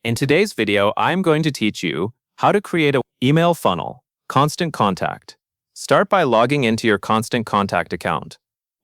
In today's video, I'm going to teach you how to create an email funnel, Constant Contact. Start by logging into your Constant Contact account.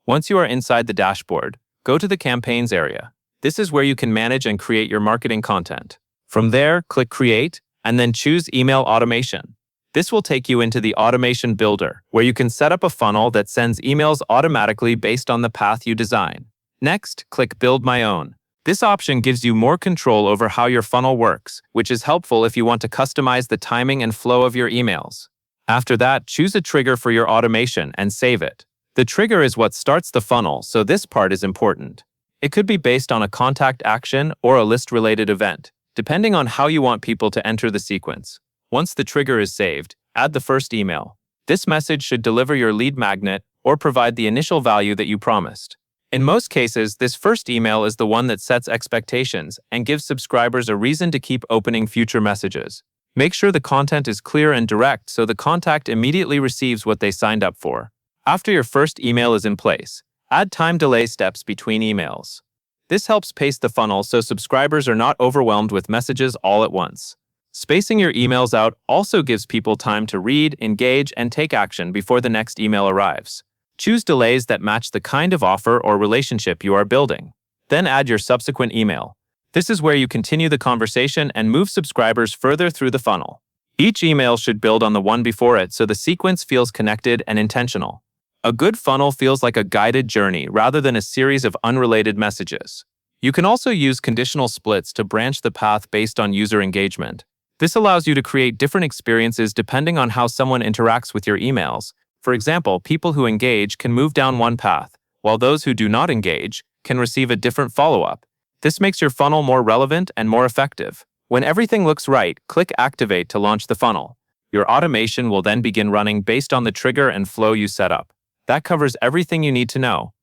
Once you are inside the dashboard, go to the Campaigns area. This is where you can manage and create your marketing content. From there, click Create, and then choose Email Automation. This will take you into the Automation Builder, where you can set up a funnel that sends emails automatically based on the path you design. Next, click Build My Own. This option gives you more control over how your funnel works, which is helpful if you want to customize the timing and flow of your emails. After that, choose a trigger for your automation and save it. The trigger is what starts the funnel, so this part is important. It could be based on a contact action or a list-related event, depending on how you want people to enter the sequence. Once the trigger is saved, add the first email. This message should deliver your lead magnet or provide the initial value that you promised. In most cases, this first email is the one that sets expectations and gives subscribers a reason to keep opening future messages. Make sure the content is clear and direct so the contact immediately receives what they signed up for. After your first email is in place, add time delay steps between emails. This helps pace the funnel so subscribers are not overwhelmed with messages all at once. Spacing your emails out also gives people time to read, engage, and take action before the next email arrives. Choose delays that match the kind of offer or relationship you are building. Then add your subsequent email. This is where you continue the conversation and move subscribers further through the funnel. Each email should build on the one before it so the sequence feels connected and intentional. A good funnel feels like a guided journey rather than a series of unrelated messages. You can also use conditional splits to branch the path based on user engagement. This allows you to create different experiences depending on how someone interacts with your emails. For example, people who engage can move down one path, while those who do not engage can receive a different follow-up. This makes your funnel more relevant and more effective. When everything looks right, click Activate to launch the funnel. Your automation will then begin running based on the trigger and flow you set up. That covers everything you need to know.